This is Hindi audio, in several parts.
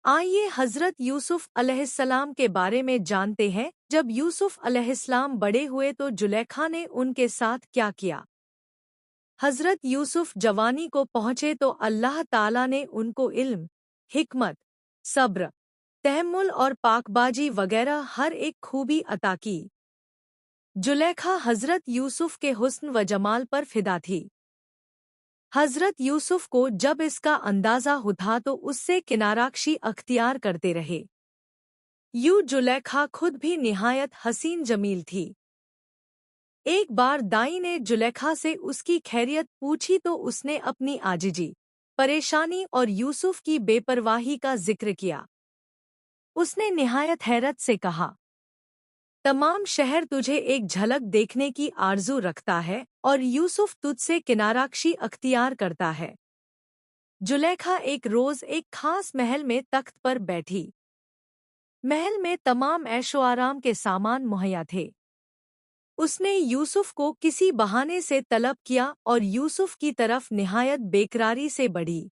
आइए हज़रत यूसुफ अलैहिस्सलाम के बारे में जानते हैं। जब यूसुफ अलैहिस्सलाम बड़े हुए तो जुलेखा ने उनके साथ क्या किया। हज़रत यूसुफ जवानी को पहुँचे तो अल्लाह ताला ने उनको इल्म, हिकमत, सब्र, तहम्मुल और पाकबाजी वगैरह हर एक खूबी अता की। जुलेखा हज़रत यूसुफ के हुस्न व जमाल पर फिदा थी। हज़रत यूसुफ को जब इसका अंदाज़ा हुआ तो उससे किनाराक्षी अख्तियार करते रहे। जुलेखा खुद भी निहायत हसीन जमील थी। एक बार दाई ने जुलेखा से उसकी खैरियत पूछी तो उसने अपनी आजिजी, परेशानी और यूसुफ की बेपरवाही का जिक्र किया। उसने निहायत हैरत से कहा, तमाम शहर तुझे एक झलक देखने की आरजू रखता है और यूसुफ तुझसे किनाराक्षी अख्तियार करता है। जुलेखा एक रोज एक खास महल में तख्त पर बैठी। महल में तमाम ऐशो आराम के सामान मुहैया थे। उसने यूसुफ को किसी बहाने से तलब किया और यूसुफ की तरफ निहायत बेकरारी से बढ़ी।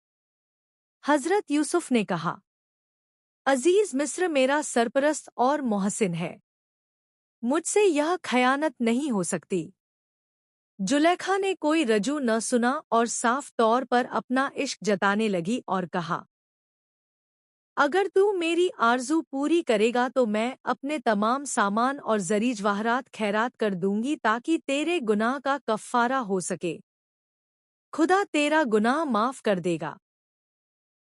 हज़रत यूसुफ ने कहा, अजीज मिस्र मेरा सरपरस्त और मोहसिन है, मुझसे यह खयानत नहीं हो सकती। जुलेखा ने कोई रजू न सुना और साफ तौर पर अपना इश्क जताने लगी और कहा, अगर तू मेरी आरजू पूरी करेगा तो मैं अपने तमाम सामान और जरी जवाहरात खैरात कर दूंगी ताकि तेरे गुनाह का कफ़ारा हो सके। खुदा तेरा गुनाह माफ कर देगा।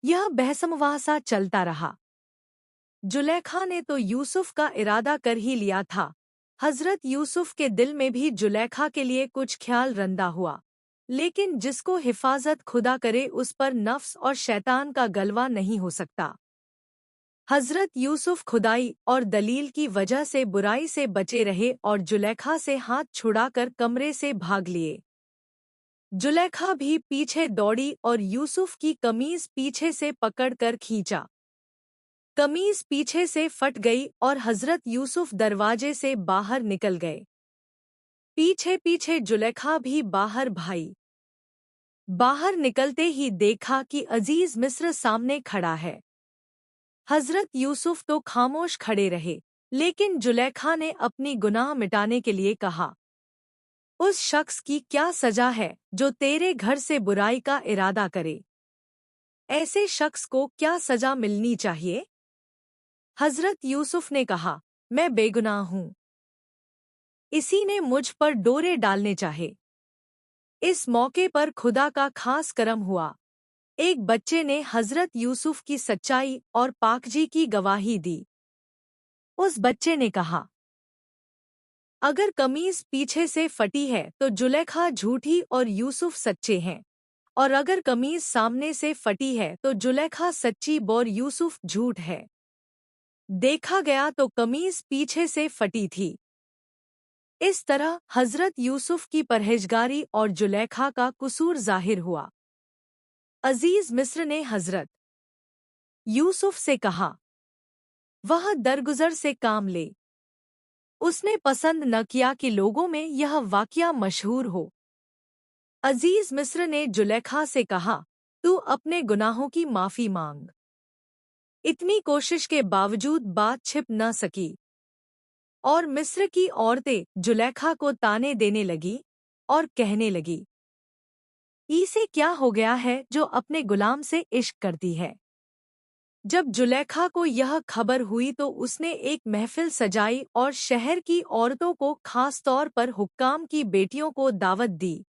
यह बहसमवासा चलता रहा। जुलेखा ने तो यूसुफ का इरादा कर ही लिया था। हज़रत यूसुफ के दिल में भी जुलेखा के लिए कुछ ख्याल रंदा हुआ, लेकिन जिसको हिफाजत खुदा करे उस पर नफ्स और शैतान का गलवा नहीं हो सकता। हज़रत यूसुफ खुदाई और दलील की वजह से बुराई से बचे रहे और जुलेखा से हाथ छुड़ाकर कमरे से भाग लिए। जुलेखा भी पीछे दौड़ी और यूसुफ की कमीज पीछे से पकड़कर खींचा। कमीज पीछे से फट गई और हज़रत यूसुफ दरवाजे से बाहर निकल गए। पीछे पीछे जुलेखा भी बाहर भाई। बाहर निकलते ही देखा कि अजीज मिस्र सामने खड़ा है। हज़रत यूसुफ तो खामोश खड़े रहे, लेकिन जुलेखा ने अपनी गुनाह मिटाने के लिए कहा, उस शख्स की क्या सजा है जो तेरे घर से बुराई का इरादा करे। ऐसे शख्स को क्या सजा मिलनी चाहिए। हज़रत यूसुफ ने कहा, मैं बेगुनाह हूँ, इसी ने मुझ पर डोरे डालने चाहे। इस मौके पर खुदा का खास करम हुआ। एक बच्चे ने हज़रत यूसुफ की सच्चाई और पाकजी की गवाही दी। उस बच्चे ने कहा, अगर कमीज पीछे से फटी है तो जुलेखा झूठी और यूसुफ सच्चे हैं, और अगर कमीज सामने से फटी है तो जुलेखा सच्ची और यूसुफ झूठ है। देखा गया तो कमीज पीछे से फटी थी। इस तरह हज़रत यूसुफ की परहेजगारी और जुलेखा का कसूर जाहिर हुआ। अजीज मिस्र ने हज़रत यूसुफ से कहा, वह दरगुजर से काम ले। उसने पसंद न किया कि लोगों में यह वाक़या मशहूर हो। अजीज मिस्र ने जुलेखा से कहा, तू अपने गुनाहों की माफ़ी मांग। इतनी कोशिश के बावजूद बात छिप न सकी और मिस्र की औरतें जुलेखा को ताने देने लगी और कहने लगी, इसे क्या हो गया है जो अपने गुलाम से इश्क करती है। जब जुलेखा को यह खबर हुई तो उसने एक महफिल सजाई और शहर की औरतों को, खास तौर पर हुक्काम की बेटियों को दावत दी।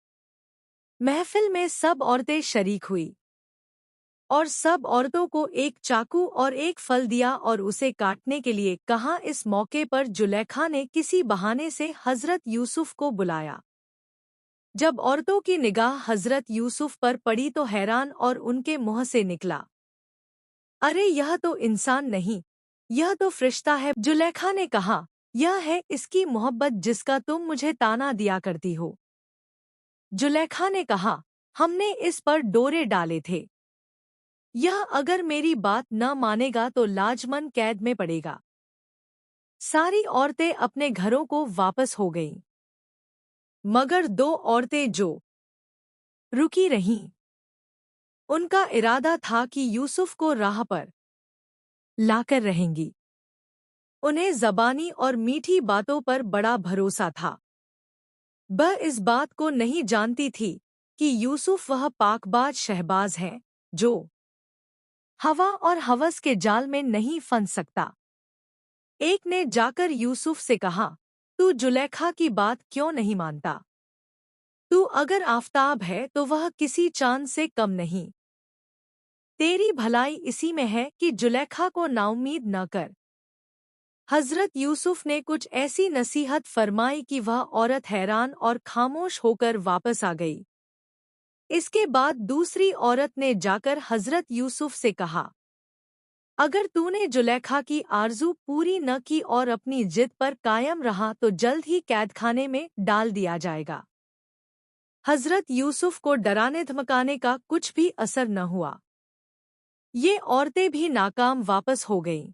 महफिल में सब औरतें शरीक हुई और सब औरतों को एक चाकू और एक फल दिया और उसे काटने के लिए कहा। इस मौके पर जुलेखा ने किसी बहाने से हज़रत यूसुफ को बुलाया। जब औरतों की निगाह हज़रत यूसुफ पर पड़ी तो हैरान और उनके मुंह से निकला, अरे यह तो इंसान नहीं, यह तो फरिश्ता है। जुलेखा ने कहा, यह है इसकी मोहब्बत जिसका तुम मुझे ताना दिया करती हो। जुलेखा ने कहा, हमने इस पर डोरे डाले थे। यह अगर मेरी बात न मानेगा तो लाजमन कैद में पड़ेगा। सारी औरतें अपने घरों को वापस हो गईं, मगर दो औरतें जो रुकी रहीं, उनका इरादा था कि यूसुफ को राह पर लाकर रहेंगी। उन्हें ज़बानी और मीठी बातों पर बड़ा भरोसा था। वह इस बात को नहीं जानती थी कि यूसुफ वह पाकबाज शहबाज है जो हवा और हवस के जाल में नहीं फंस सकता। एक ने जाकर यूसुफ से कहा, तू जुलेखा की बात क्यों नहीं मानता? तू अगर आफताब है तो वह किसी चांद से कम नहीं। तेरी भलाई इसी में है कि जुलेखा को नाउम्मीद न कर। हजरत यूसुफ ने कुछ ऐसी नसीहत फरमाई कि वह औरत हैरान और खामोश होकर वापस आ गई। इसके बाद दूसरी औरत ने जाकर हजरत यूसुफ से कहा, अगर तूने जुलेखा की आरजू पूरी न की और अपनी जिद पर कायम रहा तो जल्द ही कैदखाने में डाल दिया जाएगा। हजरत यूसुफ को डराने धमकाने का कुछ भी असर न हुआ। ये औरतें भी नाकाम वापस हो गईं।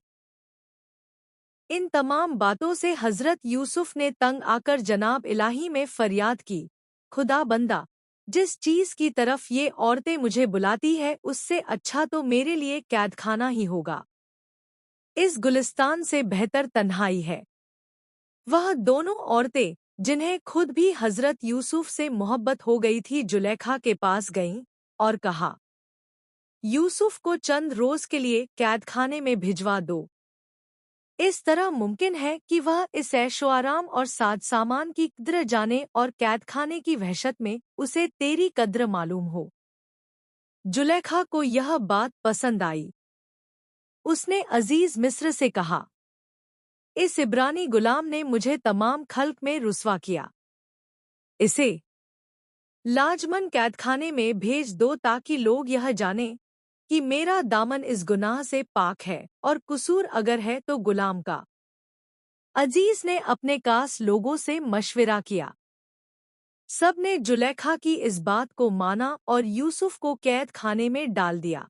इन तमाम बातों से हजरत यूसुफ ने तंग आकर जनाब इलाही में फरियाद की, खुदा बंदा, जिस चीज़ की तरफ ये औरतें मुझे बुलाती है उससे अच्छा तो मेरे लिए कैदखाना ही होगा। इस गुलिस्तान से बेहतर तन्हाई है। वह दोनों औरतें जिन्हें खुद भी हजरत यूसुफ से मोहब्बत हो गई थी जुलेखा के पास गईं और कहा, यूसुफ को चंद रोज के लिए कैदखाने में भिजवा दो। इस तरह मुमकिन है कि वह इस ऐशोआराम और साज सामान की कद्र जाने और कैदखाने की वहशत में उसे तेरी कद्र मालूम हो। जुलेखा को यह बात पसंद आई। उसने अजीज मिस्र से कहा, इस इब्रानी गुलाम ने मुझे तमाम खल्क में रुस्वा किया। इसे लाजमन कैदखाने में भेज दो ताकि लोग यह जानें कि मेरा दामन इस गुनाह से पाक है और कसूर अगर है तो गुलाम का। अजीज ने अपने कास लोगों से मशविरा किया। सब ने जुलेखा की इस बात को माना और यूसुफ को कैद खाने में डाल दिया।